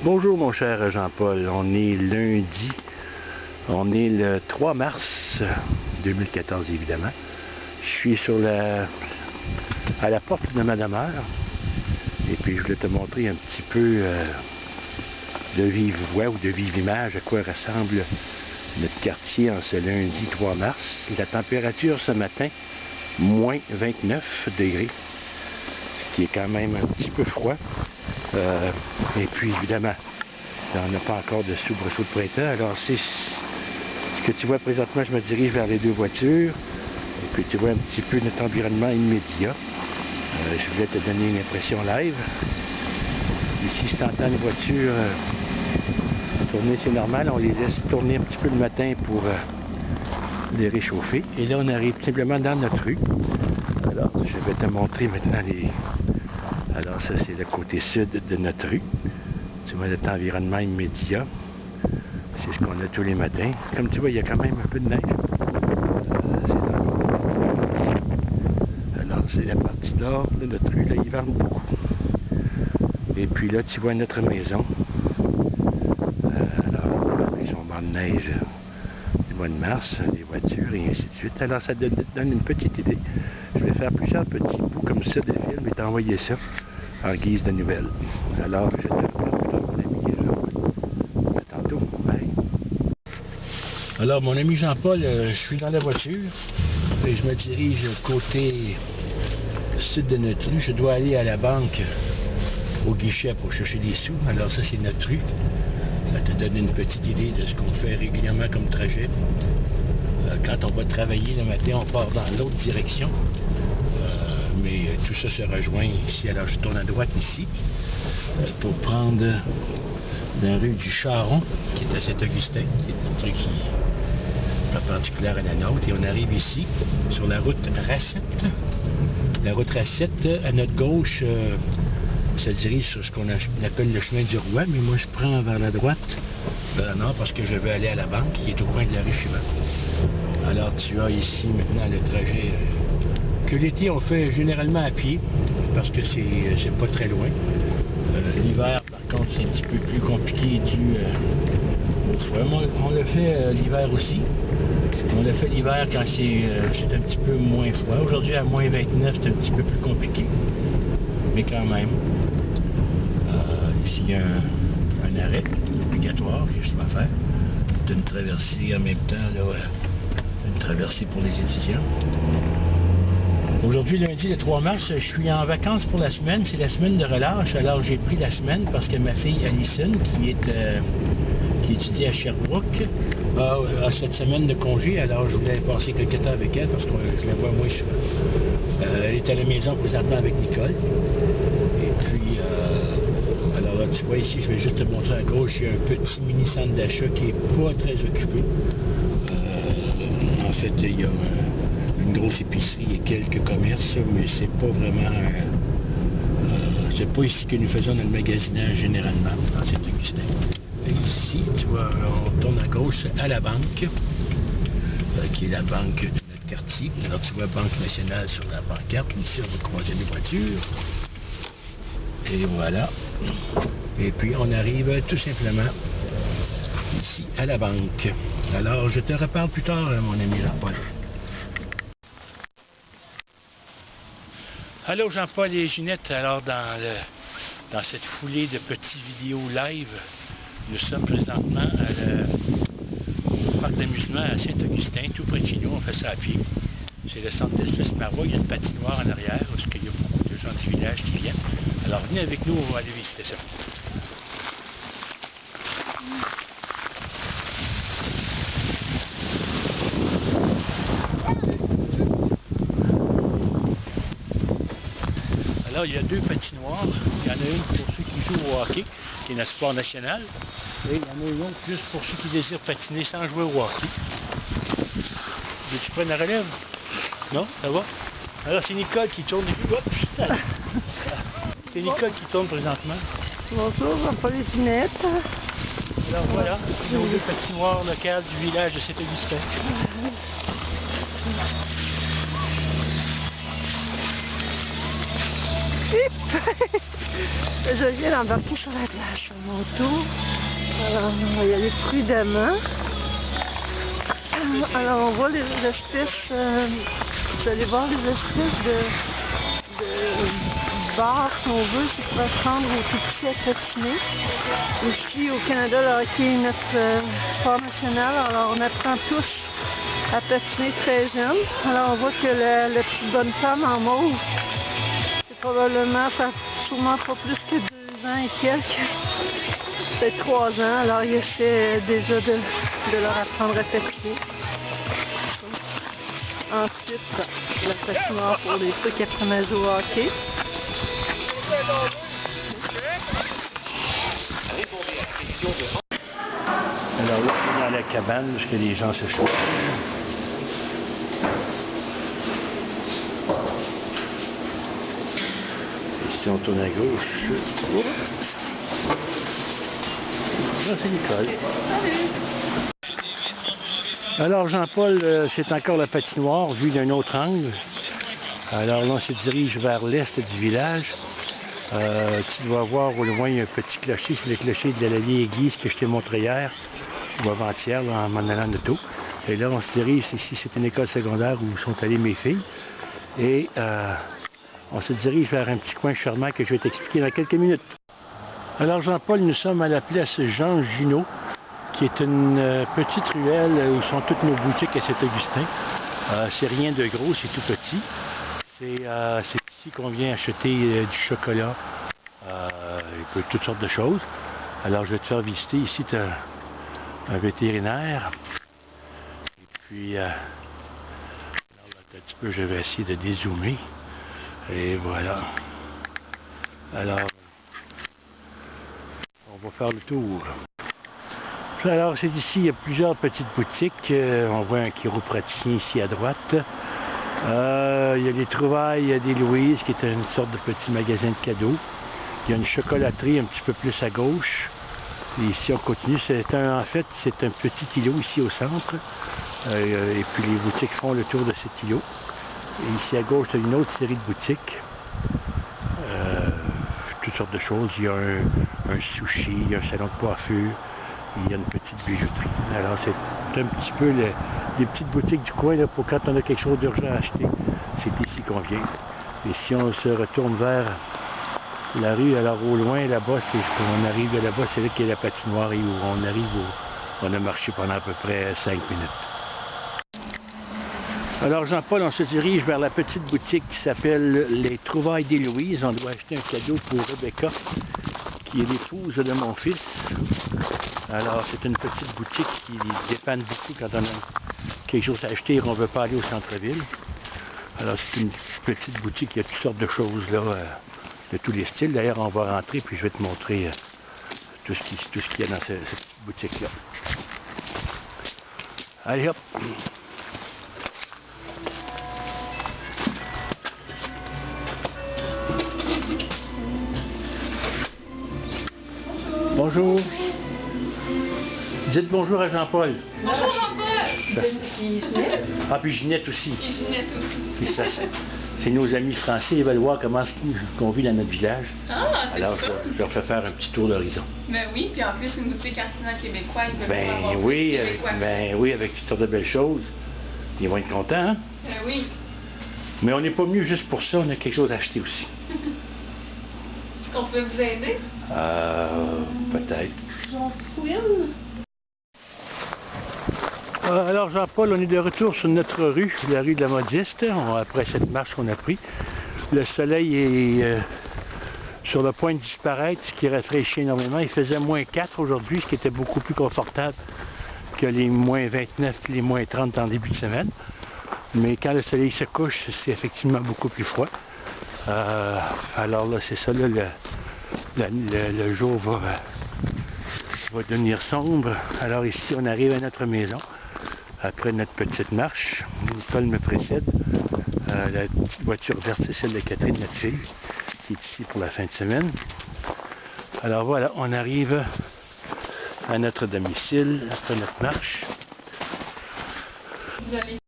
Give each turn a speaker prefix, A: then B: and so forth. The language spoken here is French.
A: Bonjour mon cher Jean-Paul, on est lundi, on est le 3 mars 2014 évidemment. Je suis à la porte de ma demeure et puis je voulais te montrer un petit peu de vive voix ou de vive image à quoi ressemble notre quartier en ce lundi 3 mars. La température ce matin, moins 29 degrés, ce qui est quand même un petit peu froid. Et puis évidemment, on n'a pas encore de soubresaut de printemps. Alors c'est ce que tu vois présentement, je me dirige vers les deux voitures. Et puis tu vois un petit peu notre environnement immédiat. Je voulais te donner une impression live. Ici, si tu entends les voitures tourner, c'est normal. On les laisse tourner un petit peu le matin pour les réchauffer. Et là, on arrive simplement dans notre rue. Alors, je vais te montrer maintenant les... Alors ça, c'est le côté sud de notre rue. Tu vois notre environnement immédiat. C'est ce qu'on a tous les matins. Comme tu vois, il y a quand même un peu de neige. Alors, c'est la partie nord de notre rue. Là, il vente beaucoup. Et puis là, tu vois notre maison. Alors, ils sont morts de neige du mois de mars, les voitures et ainsi de suite. Alors, ça te donne une petite idée. Je vais faire plusieurs petits bouts comme ça de film et t'envoyer ça en guise de nouvelles. Alors, je te reprends plus tard, mon ami Jean-Paul. À tantôt. Bye. Alors, mon ami Jean-Paul, je suis dans la voiture et je me dirige côté sud de notre rue. Je dois aller à la banque, au guichet pour chercher des sous. Alors, ça, c'est notre rue. Ça te donne une petite idée de ce qu'on fait régulièrement comme trajet. Quand on va travailler le matin, on part dans l'autre direction. Mais tout ça se rejoint ici. Alors je tourne à droite ici pour prendre la rue du Charron, qui est à Saint-Augustin, qui est une rue qui est perpendiculaire à la nôtre. Et on arrive ici, sur la route Racette. La route Racette, à notre gauche, ça dirige sur ce qu'on appelle le chemin du Roi. Mais moi, je prends vers la droite, vers le nord, parce que je veux aller à la banque, qui est au coin de la rue suivante. Alors tu as ici maintenant le trajet que l'été on fait généralement à pied parce que c'est pas très loin. L'hiver par contre c'est un petit peu plus compliqué dû au froid. On le fait l'hiver aussi. On le fait l'hiver quand c'est un petit peu moins froid. Aujourd'hui à moins 29 c'est un petit peu plus compliqué. Mais quand même. Ici il y a un arrêt obligatoire que je dois faire. C'est une traversée en même temps là. Une traversée pour les étudiants. Aujourd'hui, lundi, le 3 mars, je suis en vacances pour la semaine. C'est la semaine de relâche. Alors, j'ai pris la semaine parce que ma fille Alison, qui étudie à Sherbrooke, a cette semaine de congé. Alors, je voulais passer quelques temps avec elle parce que je la vois moins souvent. Elle est à la maison présentement avec Nicole. Et puis, alors là, tu vois ici, je vais juste te montrer à gauche, il y a un petit mini centre d'achat qui n'est pas très occupé. En fait, il y a une grosse épicerie et quelques commerces, mais c'est pas vraiment... c'est pas ici que nous faisons notre magasinage généralement, dans Saint-Augustin. Et ici, tu vois, on tourne à gauche à la banque, qui est la banque de notre quartier. Alors tu vois Banque nationale sur la pancarte. Ici, on va croiser les voitures. Et voilà. Et puis, on arrive tout simplement ici à la banque. Alors, je te reparle plus tard, mon ami Jean-Paul. Allô Jean-Paul et Ginette, alors dans cette foulée de petites vidéos live, nous sommes présentement au parc d'amusement à Saint-Augustin, tout près de chez nous, on fait ça à pied. C'est le centre d'espèce Marois, il y a une patinoire en arrière, parce qu'il y a beaucoup de gens du village qui viennent. Alors venez avec nous, on va aller visiter ça. Alors, il y a deux patinoires. Il y en a une pour ceux qui jouent au hockey, qui est un sport national. Et il y en a une autre juste pour ceux qui désirent patiner sans jouer au hockey. Veux-tu prendre la relève? Non? Ça va? Alors, c'est Nicole qui tourne. C'est Nicole qui tourne présentement.
B: Bonjour, Jean-Paul et Ginette.
A: Alors voilà, nos deux patinoires locales du village de Saint-Augustin.
B: Je viens d'embarquer sur la plage sur mon tour. Alors, on va y aller prudemment. Alors, on voit les espèces, je vais aller voir les espèces de bars, si on veut, qui pourraient se rendre au tout petit à patiner. Ici, au Canada, le hockey est notre sport national, alors on apprend tous à patiner très jeune. Alors, on voit que la petite bonne femme en mauve, c'est probablement, ça sûrement pas plus que 2 ans et quelques. Peut-être 3 ans, alors il essaie déjà de leur apprendre à patiner. Ensuite, la patinoire pour les ceux qui apprennent à jouer au hockey.
A: Alors là, on est dans la cabane, parce que les gens se chauffent. Et si on tourne à gauche, là c'est Nicole. Alors Jean-Paul, c'est encore la patinoire, vue d'un autre angle. Alors là, on se dirige vers l'est du village. Tu dois voir au loin un petit clocher, c'est le clocher de la vieille église que je t'ai montré hier, ou avant-hier, en m'en allant de tôt. Et là, on se dirige, ici, c'est une école secondaire où sont allées mes filles. Et on se dirige vers un petit coin charmant que je vais t'expliquer dans quelques minutes. Alors Jean-Paul, nous sommes à la place Jean Junot, qui est une petite ruelle où sont toutes nos boutiques à Saint-Augustin. C'est rien de gros, c'est tout petit. C'est ici qu'on vient acheter du chocolat, et toutes sortes de choses. Alors je vais te faire visiter. Ici, tu as un vétérinaire. Et puis, alors là, un petit peu, je vais essayer de dézoomer. Et voilà. Alors, on va faire le tour. Alors, c'est ici, il y a plusieurs petites boutiques. On voit un chiropraticien ici à droite. Il y a des trouvailles, il y a des Louise, qui est une sorte de petit magasin de cadeaux. Il y a une chocolaterie un petit peu plus à gauche. Et ici, on continue. En fait, c'est un petit îlot ici au centre. Et puis, les boutiques font le tour de cet îlot. Et ici à gauche, il y a une autre série de boutiques. Toutes sortes de choses. Il y a un sushi, il y a un salon de coiffure. Il y a une petite bijouterie. Alors, c'est un petit peu les petites boutiques du coin là, pour quand on a quelque chose d'urgent à acheter. C'est ici qu'on vient. Et si on se retourne vers la rue, alors au loin, là-bas, on arrive là-bas, c'est là qu'il y a la patinoire et où on arrive, on a marché pendant à peu près 5 minutes. Alors, Jean-Paul, on se dirige vers la petite boutique qui s'appelle Les Trouvailles d'Héloïse. On doit acheter un cadeau pour Rebecca, qui est l'épouse de mon fils. Alors, c'est une petite boutique qui dépanne beaucoup quand on a quelque chose à acheter et qu'on ne veut pas aller au centre-ville. Alors, c'est une petite boutique, il y a toutes sortes de choses là, de tous les styles. D'ailleurs, on va rentrer puis je vais te montrer tout ce qu'il y a dans cette boutique-là. Allez, hop! Bonjour! Dites bonjour à Jean-Paul.
C: Bonjour Jean-Paul!
B: Puis Ginette.
A: Ah, puis Ginette aussi.
C: Et Ginette aussi.
A: Puis ça, c'est nos amis français, ils veulent voir comment qu'on vit dans notre village.
C: Ah, c'est
A: alors,
C: cool.
A: je leur fais faire un petit tour d'horizon.
C: Ben oui, puis en plus, une boutique artisan québécois, ils peuvent
A: Ben
C: avoir
A: oui,
C: plus québécois.
A: oui, avec toutes sortes de belles choses. Ils vont être contents, hein?
C: Ben oui.
A: Mais on n'est pas mieux juste pour ça, on a quelque chose à acheter aussi.
C: On peut vous aider?
A: Peut-être.
C: J'en souviens.
A: Alors Jean-Paul, on est de retour sur notre rue, la rue de la Modiste, après cette marche qu'on a prise. Le soleil est sur le point de disparaître, ce qui rafraîchit énormément. Il faisait moins 4 aujourd'hui, ce qui était beaucoup plus confortable que les moins 29 et les moins 30 en début de semaine. Mais quand le soleil se couche, c'est effectivement beaucoup plus froid. Alors là, c'est ça, là, le jour va devenir sombre. Alors ici, on arrive à notre maison. Après notre petite marche, Nicole me précède. La petite voiture verte, c'est celle de Catherine, notre fille, qui est ici pour la fin de semaine. Alors voilà, on arrive à notre domicile après notre marche.
C: Vous allez